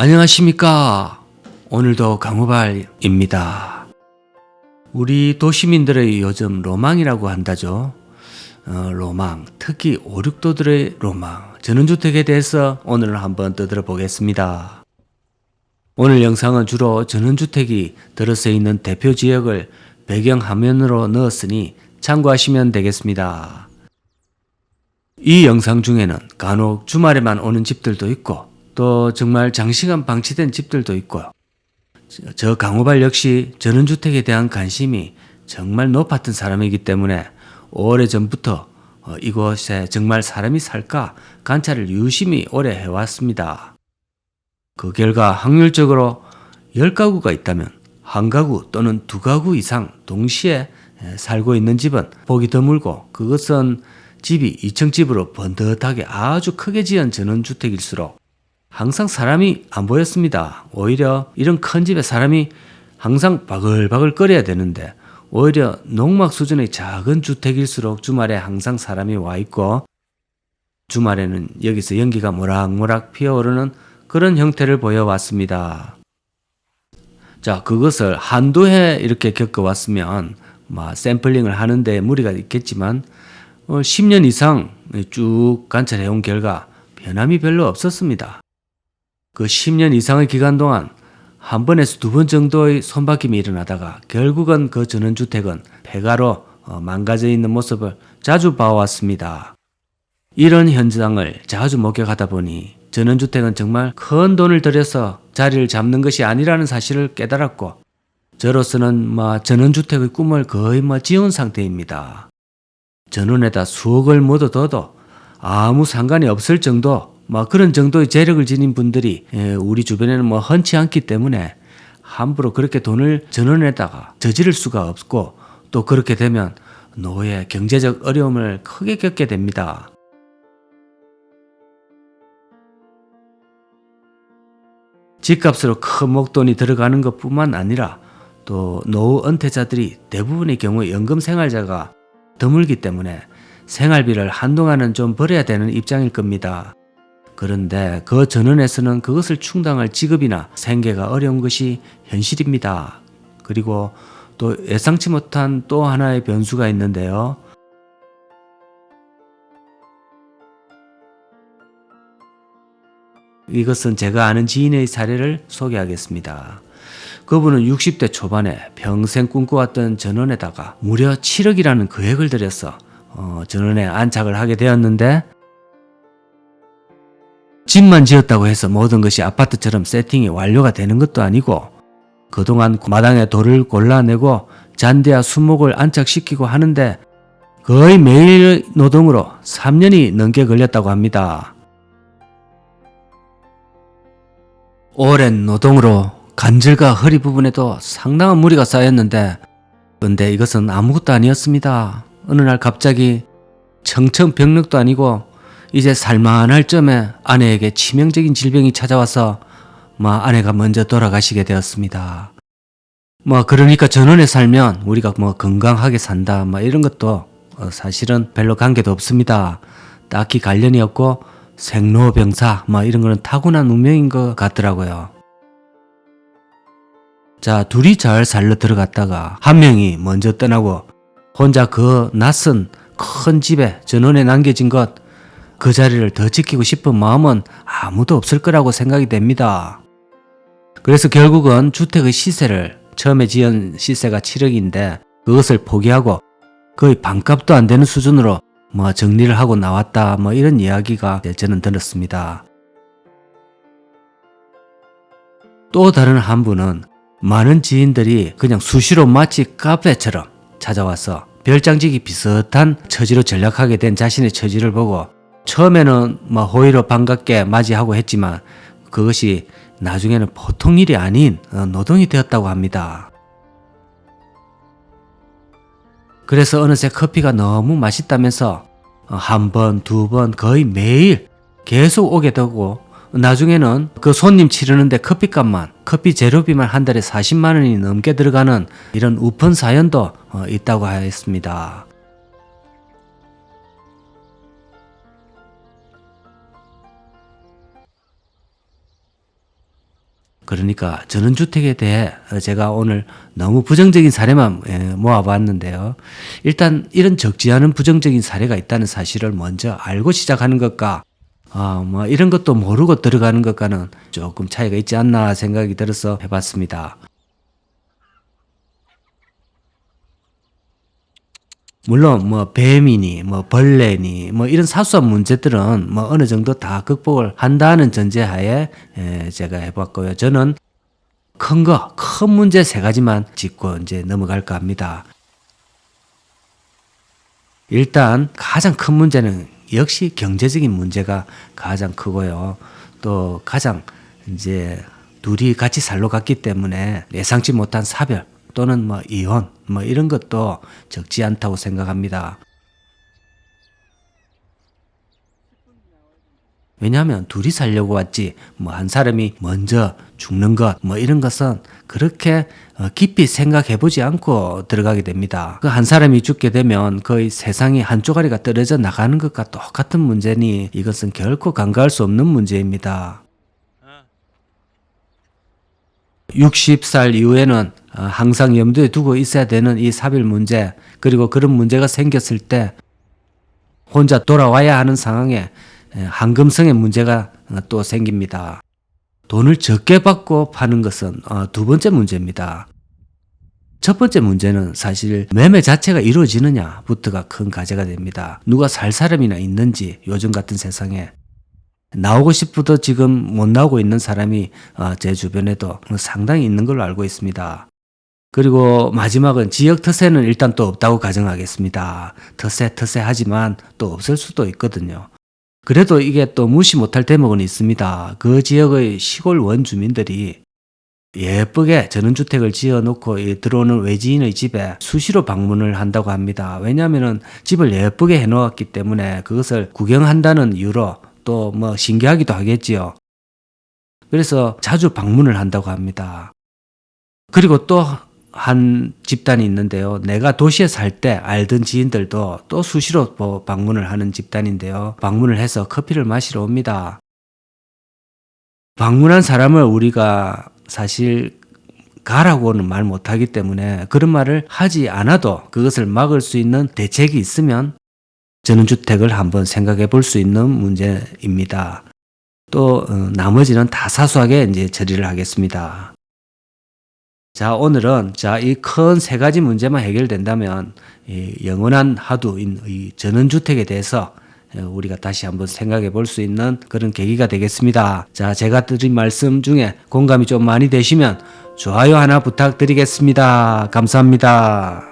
안녕하십니까. 오늘도 강호발입니다. 우리 도시민들의 요즘 로망이라고 한다죠. 로망, 특히 5, 6도들의 로망, 전원주택에 대해서 오늘 한번 떠들어 보겠습니다. 오늘 영상은 주로 전원주택이 들어서 있는 대표 지역을 배경화면으로 넣었으니 참고하시면 되겠습니다. 이 영상 중에는 간혹 주말에만 오는 집들도 있고 또 정말 장시간 방치된 집들도 있고요. 저 강호발 역시 전원주택에 대한 관심이 정말 높았던 사람이기 때문에 오래전부터 이곳에 정말 사람이 살까 관찰을 유심히 오래 해왔습니다. 그 결과 확률적으로 10가구가 있다면 1가구 또는 2가구 이상 동시에 살고 있는 집은 보기 드물고, 그것은 집이 2층 집으로 번듯하게 아주 크게 지은 전원주택일수록 항상 사람이 안 보였습니다. 오히려 이런 큰 집에 사람이 항상 바글바글 거려야 되는데, 오히려 농막 수준의 작은 주택일수록 주말에 항상 사람이 와 있고, 주말에는 여기서 연기가 모락모락 피어오르는 그런 형태를 보여왔습니다. 자, 그것을 한두 해 이렇게 겪어왔으면 샘플링을 하는데 무리가 있겠지만 10년 이상 쭉 관찰해온 결과 변함이 별로 없었습니다. 그 10년 이상의 기간 동안 한 번에서 2번 정도의 손바뀜이 일어나다가 결국은 그 전원주택은 폐가로 망가져 있는 모습을 자주 봐왔습니다. 이런 현상을 자주 목격하다 보니 전원주택은 정말 큰 돈을 들여서 자리를 잡는 것이 아니라는 사실을 깨달았고, 저로서는 전원주택의 꿈을 거의 지은 상태입니다. 전원에다 수억을 묻어둬도 아무 상관이 없을 정도, 그런 정도의 재력을 지닌 분들이 우리 주변에는 흔치 않기 때문에 함부로 그렇게 돈을 전원에다가 저지를 수가 없고, 또 그렇게 되면 노후에 경제적 어려움을 크게 겪게 됩니다. 집값으로 큰 목돈이 들어가는 것뿐만 아니라 또 노후 은퇴자들이 대부분의 경우 연금생활자가 드물기 때문에 생활비를 한동안은 좀 벌어야 되는 입장일 겁니다. 그런데 그 전원에서는 그것을 충당할 지급이나 생계가 어려운 것이 현실입니다. 그리고 또 예상치 못한 또 하나의 변수가 있는데요. 이것은 제가 아는 지인의 사례를 소개하겠습니다. 그분은 60대 초반에 평생 꿈꿔왔던 전원에다가 무려 7억이라는 금액을 들여서 전원에 안착을 하게 되었는데, 집만 지었다고 해서 모든 것이 아파트처럼 세팅이 완료가 되는 것도 아니고, 그동안 마당에 돌을 골라내고 잔디와 수목을 안착시키고 하는데 거의 매일 노동으로 3년이 넘게 걸렸다고 합니다. 오랜 노동으로 관절과 허리 부분에도 상당한 무리가 쌓였는데, 근데 이것은 아무것도 아니었습니다. 어느 날 갑자기 청천벽력도 아니고 이제 살만할 점에 아내에게 치명적인 질병이 찾아와서 아내가 먼저 돌아가시게 되었습니다. 그러니까 전원에 살면 우리가 건강하게 산다 이런 것도 사실은 별로 관계도 없습니다. 딱히 관련이 없고 생로병사 이런 거는 타고난 운명인 것 같더라고요. 자, 둘이 잘 살러 들어갔다가 한 명이 먼저 떠나고 혼자 그 낯선 큰 집에 전원에 남겨진 것, 그 자리를 더 지키고 싶은 마음은 아무도 없을 거라고 생각이 됩니다. 그래서 결국은 주택의 시세를, 처음에 지은 시세가 7억인데 그것을 포기하고 거의 반값도 안 되는 수준으로 정리를 하고 나왔다 이런 이야기가 저는 들었습니다. 또 다른 한 분은 많은 지인들이 그냥 수시로 마치 카페처럼 찾아와서 별장지기 비슷한 처지로 전락하게 된 자신의 처지를 보고 처음에는 호의로 반갑게 맞이하고 했지만 그것이 나중에는 보통 일이 아닌 노동이 되었다고 합니다. 그래서 어느새 커피가 너무 맛있다면서 한 번, 2번 거의 매일 계속 오게 되고, 나중에는 그 손님 치르는데 커피값만, 커피 재료비만 한 달에 40만 원이 넘게 들어가는 이런 우픈 사연도 있다고 하였습니다. 그러니까 전원주택에 대해 제가 오늘 너무 부정적인 사례만 모아봤는데요. 일단 이런 적지 않은 부정적인 사례가 있다는 사실을 먼저 알고 시작하는 것과 뭐 이런 것도 모르고 들어가는 것과는 조금 차이가 있지 않나 생각이 들어서 해봤습니다. 물론 뭐 뱀이니 뭐 벌레니 뭐 이런 사소한 문제들은 뭐 어느 정도 다 극복을 한다는 전제하에 제가 해봤고요. 저는 큰 문제 세 가지만 짚고 이제 넘어갈까 합니다. 일단 가장 큰 문제는 역시 경제적인 문제가 가장 크고요. 또 가장 이제 둘이 같이 살러 갔기 때문에 예상치 못한 사별 또는 뭐 이혼 뭐 이런 것도 적지 않다고 생각합니다. 왜냐하면 둘이 살려고 왔지 뭐 한 사람이 먼저 죽는 것 뭐 이런 것은 그렇게 깊이 생각해 보지 않고 들어가게 됩니다. 그 한 사람이 죽게 되면 거의 세상이 한 쪼가리가 떨어져 나가는 것과 똑같은 문제니 이것은 결코 간과할 수 없는 문제입니다. 60살 이후에는 항상 염두에 두고 있어야 되는 이 사별 문제, 그리고 그런 문제가 생겼을 때 혼자 돌아와야 하는 상황에 한금성의 문제가 또 생깁니다. 돈을 적게 받고 파는 것은 두 번째 문제입니다. 첫 번째 문제는 사실 매매 자체가 이루어지느냐부터가 큰 과제가 됩니다. 누가 살 사람이나 있는지, 요즘 같은 세상에 나오고 싶어도 지금 못 나오고 있는 사람이 제 주변에도 상당히 있는 걸로 알고 있습니다. 그리고 마지막은 지역 터세는 일단 또 없다고 가정하겠습니다. 터세 하지만 또 없을 수도 있거든요. 그래도 이게 또 무시 못할 대목은 있습니다. 그 지역의 시골 원주민들이 예쁘게 전원주택을 지어놓고 들어오는 외지인의 집에 수시로 방문을 한다고 합니다. 왜냐하면 집을 예쁘게 해놓았기 때문에 그것을 구경한다는 이유로 또 뭐 신기하기도 하겠지요. 그래서 자주 방문을 한다고 합니다. 그리고 또 한 집단이 있는데요. 내가 도시에 살 때 알던 지인들도 또 수시로 방문을 하는 집단인데요. 방문을 해서 커피를 마시러 옵니다. 방문한 사람을 우리가 사실 가라고는 말 못하기 때문에 그런 말을 하지 않아도 그것을 막을 수 있는 대책이 있으면 전원주택을 한번 생각해 볼 수 있는 문제입니다. 또 나머지는 다 사소하게 이제 처리를 하겠습니다. 자, 오늘은 이 큰 세 가지 문제만 해결된다면 이 영원한 화두인 이 전원주택에 대해서 우리가 다시 한번 생각해 볼 수 있는 그런 계기가 되겠습니다. 자, 제가 드린 말씀 중에 공감이 좀 많이 되시면 좋아요 하나 부탁드리겠습니다. 감사합니다.